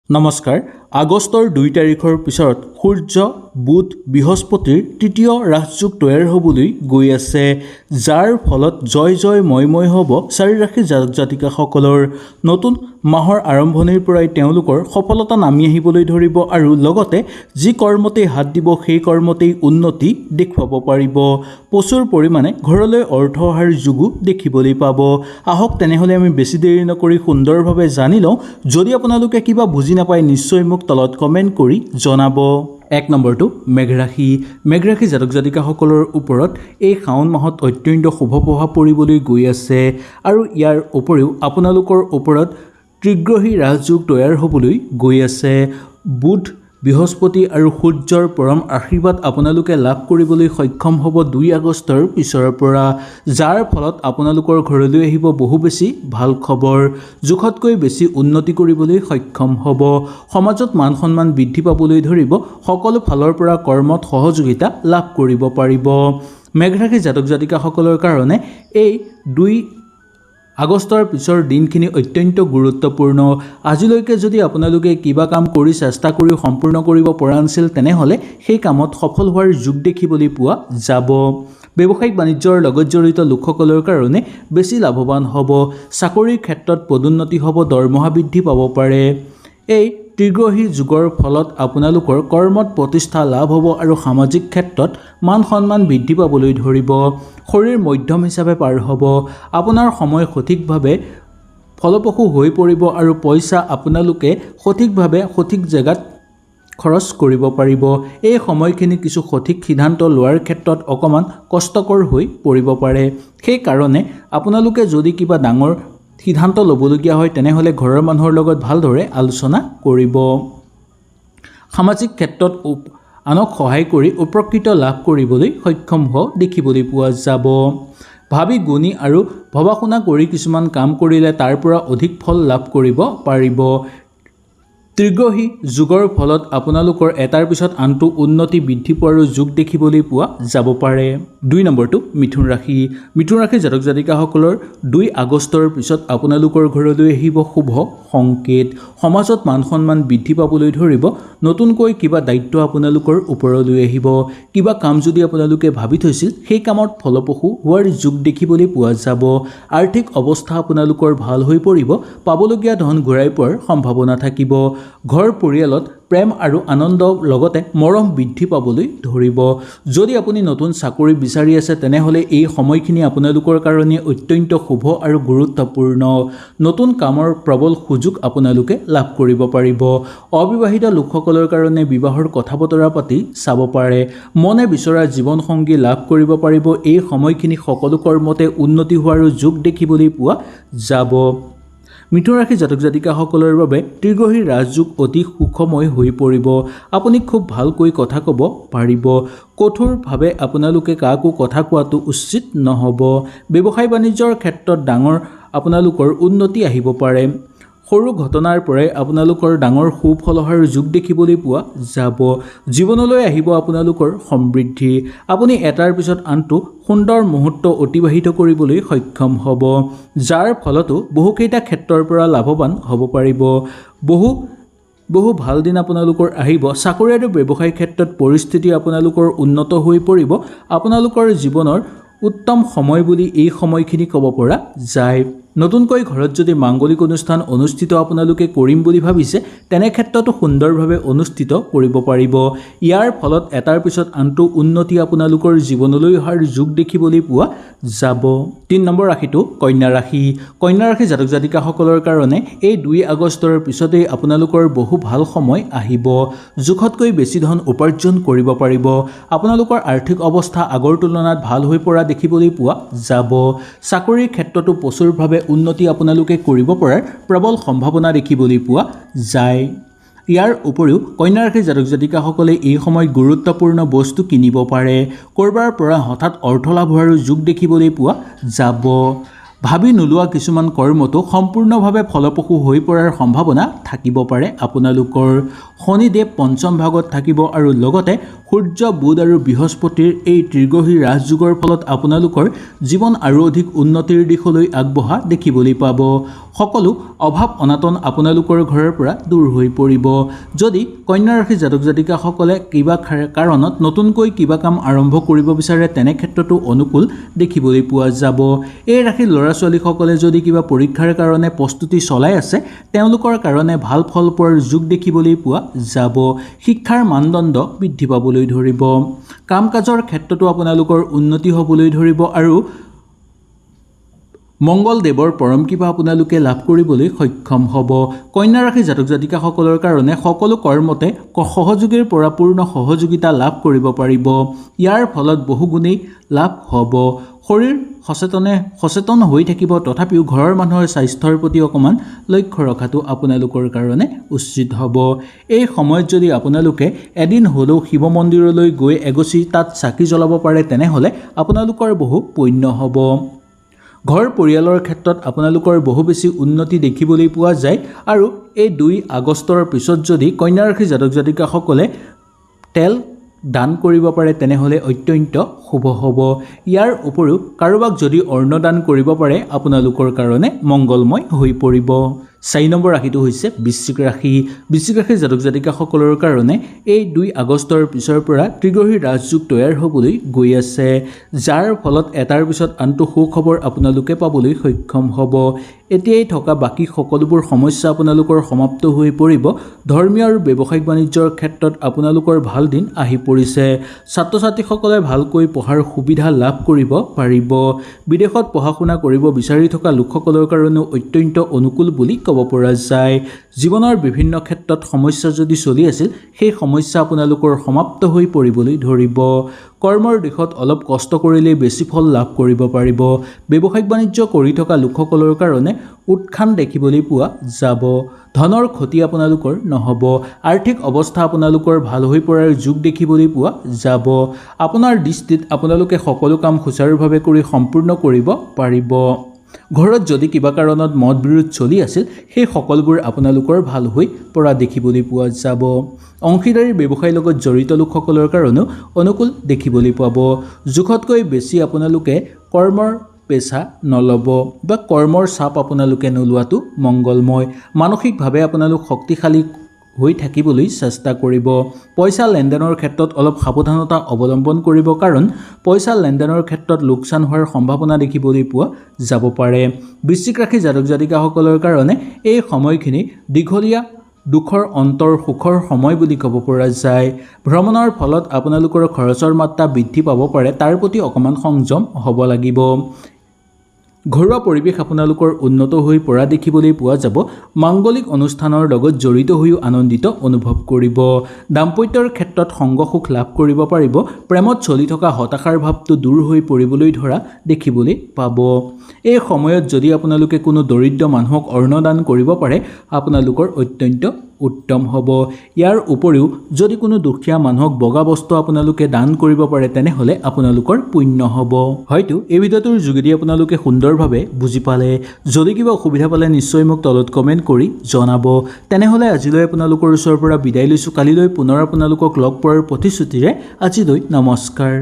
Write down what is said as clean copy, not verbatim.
নমস্কাৰ। আগষ্টৰ 2 তাৰিখৰ পিছত সূৰ্য বুধ বৃহস্পতিৰ তৃতীয় ৰাজযোগ তৈয়াৰ হ'বলৈ গৈ আছে, যাৰ ফলত জয় জয় ময় হ'ব চাৰি ৰাশিৰ জাতক জাতিকাসকলৰ। নতুন মাহৰ আৰম্ভণিৰ পৰাই তেওঁলোকৰ সফলতা নামি আহিবলৈ ধৰিব আৰু লগতে যি কৰ্মতেই হাত দিব সেই কৰ্মতেই উন্নতি দেখুৱাব পাৰিব। প্ৰচুৰ পৰিমাণে ঘৰলৈ অৰ্থ অহাৰ যোগো দেখিবলৈ পাব। আহক তেনেহ'লে আমি বেছি দেৰি নকৰি সুন্দৰভাৱে জানি লওঁ। যদি আপোনালোকে কিবা বুজি নাপায় নিশ্চয় মোক তলত কমেণ্ট কৰি জনাব। 1 নম্বৰটো মেঘ ৰাশি। মেঘ ৰাশি জাতক জাতিকাসকলৰ ওপৰত এই শাওণ মাহত অত্যন্ত শুভ প্ৰভাৱ পৰিবলৈ গৈ আছে আৰু ইয়াৰ উপৰিও আপোনালোকৰ ওপৰত ত্ৰিগ্ৰহী ৰাজযোগ তৈয়াৰ হ'বলৈ গৈ আছে। বুধ বৃহস্পতি আৰু সূৰ্যৰ পৰম আশীৰ্বাদ আপোনালোকে লাভ কৰিবলৈ সক্ষম হ'ব 2 আগষ্টৰ পিছৰ পৰা, যাৰ ফলত আপোনালোকৰ ঘৰলৈ আহিব বহু বেছি ভাল খবৰ। জোখতকৈ বেছি উন্নতি কৰিবলৈ সক্ষম হ'ব। সমাজত মান সন্মান বৃদ্ধি পাবলৈ ধৰিব। সকলো ফালৰ পৰা কৰ্মত সহযোগিতা লাভ কৰিব পাৰিব। মেঘ ৰাশি জাতক জাতিকাসকলৰ কাৰণে এই 2 আগষ্টৰ পিছৰ দিনখিনি অত্যন্ত গুৰুত্বপূৰ্ণ। আজিলৈকে যদি আপোনালোকে কিবা কাম কৰি চেষ্টা কৰি সম্পূৰ্ণ কৰিব পৰা নাছিল তেনেহ'লে সেই কামত সফল হোৱাৰ যোগ দেখিবলৈ পোৱা যাব। ব্যৱসায়িক বাণিজ্যৰ লগত জড়িত লোকসকলৰ কাৰণে বেছি লাভৱান হ'ব। চাকৰিৰ ক্ষেত্ৰত পদোন্নতি হ'ব, দৰমহা বৃদ্ধি পাব পাৰে। এই ত্ৰিগ্ৰহী যুগৰ ফলত আপোনালোকৰ কৰ্মত প্ৰতিষ্ঠা লাভ হ'ব আৰু সামাজিক ক্ষেত্ৰত মান সন্মান বৃদ্ধি পাবলৈ ধৰিব। শৰীৰ মধ্যম হিচাপে পাৰ হ'ব। আপোনাৰ সময় সঠিকভাৱে ফলপ্ৰসূ হৈ পৰিব আৰু পইচা আপোনালোকে সঠিকভাৱে সঠিক জেগাত খৰচ কৰিব পাৰিব। এই সময়খিনি কিছু সঠিক সিদ্ধান্ত লোৱাৰ ক্ষেত্ৰত অকণমান কষ্টকৰ হৈ পৰিব পাৰে। সেইকাৰণে আপোনালোকে যদি কিবা ডাঙৰ সিদ্ধান্ত ল'বলগীয়া হয় তেনেহ'লে ঘৰৰ মানুহৰ লগত ভালদৰে আলোচনা কৰিব। সামাজিক ক্ষেত্ৰত আনক সহায় কৰি উপকৃত লাভ কৰিবলৈ সক্ষম হোৱা দেখিবলৈ পোৱা যাব। ভাবি গুণি আৰু ভবা শুনা কৰি কিছুমান কাম কৰিলে তাৰ পৰা অধিক ফল লাভ কৰিব পাৰিব। ত্ৰিগ্ৰহী যুগৰ ফলত আপোনালোকৰ এটাৰ পিছত আনটো উন্নতি বৃদ্ধি পোৱাৰো যোগ দেখিবলৈ পোৱা যাব পাৰে। 2 নম্বৰটো মিথুন ৰাশি। মিথুন ৰাশি জাতক জাতিকাসকলৰ 2 আগষ্টৰ পিছত আপোনালোকৰ ঘৰলৈ আহিব শুভ সংকেত। সমাজত মান সন্মান বৃদ্ধি পাবলৈ ধৰিব। নতুনকৈ কিবা দায়িত্ব আপোনালোকৰ ওপৰলৈ আহিব। কিবা কাম যদি আপোনালোকে ভাবি থৈছিল সেই কামত ফলপ্ৰসূ হোৱাৰ যোগ দেখিবলৈ পোৱা যাব। আৰ্থিক অৱস্থা আপোনালোকৰ ভাল হৈ পৰিব। পাবলগীয়া ধন ঘূৰাই পোৱাৰ সম্ভাৱনা থাকিব। ঘৰ পৰিয়ালত প্ৰেম আৰু আনন্দ লগতে মৰম বৃদ্ধি পাবলৈ ধৰিব। যদি আপুনি নতুন চাকৰি বিচাৰি আছে তেনেহ'লে এই সময়খিনি আপোনালোকৰ কাৰণে অত্যন্ত শুভ আৰু গুৰুত্বপূৰ্ণ। নতুন কামৰ প্ৰবল সুযোগ আপোনালোকে লাভ কৰিব পাৰিব। অবিবাহিত লোকসকলৰ কাৰণে বিবাহৰ কথা বতৰা পাতি চাব পাৰে। মনে বিচৰা জীৱনসংগী লাভ কৰিব পাৰিব। এই সময়খিনি সকলো কৰ্মতে উন্নতি হোৱাৰো যোগ দেখিবলৈ পোৱা যাব। মিথুন ৰাশি জাতক জাতিকাসকলৰ বাবে ত্ৰিগ্ৰহী ৰাজযোগ অতি সুখময় হৈ পৰিব। আপুনি খুব ভালকৈ কথা ক'ব পাৰিব। কঠোৰভাৱে আপোনালোকে কাকো কথা কোৱাটো উচিত নহ'ব। ব্যৱসায় বাণিজ্যৰ ক্ষেত্ৰত ডাঙৰ আপোনালোকৰ উন্নতি আহিব পাৰে। সৰু ঘটনাৰ পৰাই আপোনালোকৰ ডাঙৰ সুফল অহাৰ যোগ দেখিবলৈ পোৱা যাব। জীৱনলৈ আহিব আপোনালোকৰ সমৃদ্ধি। আপুনি এটাৰ পিছত আনটো সুন্দৰ মুহূৰ্ত অতিবাহিত কৰিবলৈ সক্ষম হ'ব, যাৰ ফলতো বহুকেইটা ক্ষেত্ৰৰ পৰা লাভৱান হ'ব পাৰিব। বহু ভাল দিন আপোনালোকৰ আহিব। চাকৰি আৰু ব্যৱসায় ক্ষেত্ৰত পৰিস্থিতি আপোনালোকৰ উন্নত হৈ পৰিব। আপোনালোকৰ জীৱনৰ উত্তম সময় বুলি এই সময়খিনি ক'ব পৰা যায়। নতুনকৈ ঘৰত যদি মাংগলিক অনুষ্ঠান অনুষ্ঠিত আপোনালোকে কৰিম বুলি ভাবিছে তেনে ক্ষেত্ৰতো সুন্দৰভাৱে অনুষ্ঠিত কৰিব পাৰিব। ইয়াৰ ফলত এটাৰ পিছত আনটো উন্নতি আপোনালোকৰ জীৱনলৈ অহাৰ যোগ দেখিবলৈ পোৱা যাব। 3 নম্বৰ ৰাশিটো কন্যা ৰাশি। কন্যা ৰাশি জাতক জাতিকাসকলৰ কাৰণে এই 2 আগষ্টৰ পিছতেই আপোনালোকৰ বহু ভাল সময় আহিব। জোখতকৈ বেছি ধন উপাৰ্জন কৰিব পাৰিব। আপোনালোকৰ আৰ্থিক অৱস্থা আগৰ তুলনাত ভাল হৈ পৰা দেখিবলৈ পোৱা যাব। চাকৰিৰ ক্ষেত্ৰতো প্ৰচুৰভাৱে উন্নতি আপোনালোকে কৰিব পৰাৰ প্ৰবল সম্ভাৱনা দেখিবলৈ পোৱা যায়। ইয়াৰ উপৰিও কন্যা ৰাশিৰ জাতক জাতিকাসকলে এই সময়ত গুৰুত্বপূৰ্ণ বস্তু কিনিব পাৰে। ক'ৰবাৰ পৰা হঠাৎ অৰ্থ লাভ হোৱাৰো যোগ দেখিবলৈ পোৱা যাব। ভাবি নোলোৱা কিছুমান কৰ্মতো সম্পূৰ্ণভাৱে ফলপ্ৰসূ হৈ পৰাৰ সম্ভাৱনা থাকিব পাৰে আপোনালোকৰ। শনিদেৱ পঞ্চম ভাগত থাকিব আৰু লগতে সূৰ্য বুধ আৰু বৃহস্পতিৰ এই ত্ৰিগ্ৰহী ৰাজযোগৰ ফলত আপোনালোকৰ জীৱন আৰু অধিক উন্নতিৰ দিশলৈ আগবঢ়া দেখিবলৈ পাব। সকলো অভাৱ অনাটন আপোনালোকৰ ঘৰৰ পৰা দূৰ হৈ পৰিব। যদি কন্যা ৰাশি জাতক জাতিকাসকলে কিবা কাৰণত নতুনকৈ কিবা কাম আৰম্ভ কৰিব বিচাৰে তেনে ক্ষেত্ৰতো অনুকূল দেখিবলৈ পোৱা যাব। এই ৰাশিৰ ল'ৰা ছোৱালীসকলে যদি কিবা পৰীক্ষাৰ কাৰণে প্ৰস্তুতি চলাই আছে তেওঁলোকৰ কাৰণে ভাল ফল পোৱাৰ যোগ দেখিবলৈ পোৱা যাব। শিক্ষাৰ মানদণ্ড বৃদ্ধি পাবলৈ ধৰিব। কাম কাজৰ ক্ষেত্ৰতো আপোনালোকৰ উন্নতি হ'বলৈ ধৰিব আৰু মংগলদেৱৰ পৰম কৃপা আপোনালোকে লাভ কৰিবলৈ সক্ষম হ'ব। কন্যা ৰাশি জাতক জাতিকাসকলৰ কাৰণে সকলো কৰ্মতে সহযোগীৰ পৰা পূৰ্ণ সহযোগিতা লাভ কৰিব পাৰিব। ইয়াৰ ফলত বহুগুণেই লাভ হ'ব। শৰীৰ সচেতন হৈ থাকিব, তথাপিও ঘৰৰ মানুহৰ স্বাস্থ্যৰ প্ৰতি অকণমান লক্ষ্য ৰখাটো আপোনালোকৰ কাৰণে উচিত হ'ব। এই সময়ত যদি আপোনালোকে এদিন হ'লেও শিৱ মন্দিৰলৈ গৈ এগছি তাত চাকি জ্বলাব পাৰে তেনেহ'লে আপোনালোকৰ বহু পুণ্য হ'ব। ঘৰ পৰিয়ালৰ ক্ষেত্ৰত আপোনালোকৰ বহু বেছি উন্নতি দেখিবলৈ পোৱা যায় আৰু এই 2 আগষ্টৰ পিছত যদি কন্যা ৰাশি জাতক জাতিকাসকলে তেল দান কৰিব পাৰে তেনেহ'লে অত্যন্ত শুভ হ'ব। ইয়াৰ উপৰিও কাৰোবাক যদি অন্ন দান কৰিব পাৰে আপোনালোকৰ কাৰণে মংগলময় হৈ পৰিব। 4 নম্বৰ ৰাশিটো হৈছে বৃশ্চিক ৰাশি। বৃশ্চিক ৰাশিৰ জাতক জাতিকাসকলৰ কাৰণে এই 2 আগষ্টৰ পিছৰ পৰা ত্ৰিগ্ৰহী ৰাজযোগ তৈয়াৰ হ'বলৈ গৈ আছে, যাৰ ফলত এটাৰ পিছত আনটো সুখবৰ আপোনালোকে পাবলৈ সক্ষম হ'ব। এতিয়াই থকা বাকী সকলোবোৰ সমস্যা আপোনালোকৰ সমাপ্ত হৈ পৰিব। ধৰ্মীয় আৰু ব্যৱসায়িক বাণিজ্যৰ ক্ষেত্ৰত আপোনালোকৰ ভাল দিন আহি পৰিছে। ছাত্ৰ ছাত্ৰীসকলে ভালকৈ পঢ়াৰ সুবিধা লাভ কৰিব পাৰিব। বিদেশত পঢ়া শুনা কৰিব বিচাৰি থকা লোকসকলৰ কাৰণেও অত্যন্ত অনুকূল বুলি ক'ব পৰা যায়। জীৱনৰ বিভিন্ন ক্ষেত্ৰত সমস্যা যদি চলি আছিল সেই সমস্যা আপোনালোকৰ সমাপ্ত হৈ পৰিবলৈ ধৰিব। কৰ্মৰ দিশত অলপ কষ্ট কৰিলেই বেছি ফল লাভ কৰিব পাৰিব। ব্যৱসায়িক বাণিজ্য কৰি থকা লোকসকলৰ কাৰণে উৎখান দেখিবলৈ পোৱা যাব। ধনৰ ক্ষতি আপোনালোকৰ নহ'ব। আৰ্থিক অৱস্থা আপোনালোকৰ ভাল হৈ পৰাৰ যোগ দেখিবলৈ পোৱা যাব। আপোনাৰ দৃষ্টিত আপোনালোকে সকলো কাম সুচাৰুভাৱে কৰি সম্পূৰ্ণ কৰিব পাৰিব। ঘৰত যদি কিবা কাৰণত মত বিৰোধ চলি আছিল সেই সকলোবোৰ আপোনালোকৰ ভাল হৈ পৰা দেখিবলৈ পোৱা যাব। অংশীদাৰী ব্যৱসায়ৰ লগত জড়িত লোকসকলৰ কাৰণেও অনুকূল দেখিবলৈ পাব। জোখতকৈ বেছি আপোনালোকে কৰ্মৰ পেচা নল'ব বা কৰ্মৰ চাপ আপোনালোকে নোলোৱাটো মংগলময়। মানসিকভাৱে আপোনালোক শক্তিশালী হৈ থাকিবলৈ চেষ্টা কৰিব। পইচা লেনদেনৰ ক্ষেত্ৰত অলপ সাৱধানতা অৱলম্বন কৰিব, কাৰণ পইচা লেনদেনৰ ক্ষেত্ৰত লোকচান হোৱাৰ সম্ভাৱনা দেখিবলৈ পোৱা যাব পাৰে। বৃশ্চিক ৰাশি জাতক জাতিকাসকলৰ কাৰণে এই সময়খিনি দীঘলীয়া দুখৰ অন্তৰ সুখৰ সময় বুলি ক'ব পৰা যায়। ভ্ৰমণৰ ফলত আপোনালোকৰ খৰচৰ মাত্ৰা বৃদ্ধি পাব পাৰে, তাৰ প্ৰতি অকণমান সংযম হ'ব লাগিব। ঘৰুৱা পৰিৱেশ আপোনালোকৰ উন্নত হৈ পৰা দেখিবলৈ পোৱা যাব। মাংগলিক অনুষ্ঠানৰ লগত জড়িত হৈও আনন্দিত অনুভৱ কৰিব। দাম্পত্যৰ ক্ষেত্ৰত সংগ সুখ লাভ কৰিব পাৰিব। প্ৰেমত চলি থকা হতাশাৰ ভাৱটো দূৰ হৈ পৰিবলৈ ধৰা দেখিবলৈ পাব। এই সময়ত যদি আপোনালোকে কোনো দৰিদ্ৰ মানুহক অন্ন দান কৰিব পাৰে আপোনালোকৰ অত্যন্ত উত্তম হ'ব। ইয়াৰ উপৰিও যদি কোনো দুখীয়া মানুহক বগা বস্তু আপোনালোকে দান কৰিব পাৰে তেনেহ'লে আপোনালোকৰ পুণ্য হ'ব। হয়তো এই ভিডিঅ'টোৰ যোগেদি আপোনালোকে সুন্দৰভাৱে বুজি পালে। যদি কিবা অসুবিধা পালে নিশ্চয় মোক তলত কমেণ্ট কৰি জনাব। তেনেহ'লে আজিলৈ আপোনালোকৰ ওচৰৰ পৰা বিদায় লৈছোঁ। কালিলৈ পুনৰ আপোনালোকক লগ পোৱাৰ প্ৰতিশ্ৰুতিৰে আজিলৈ নমস্কাৰ।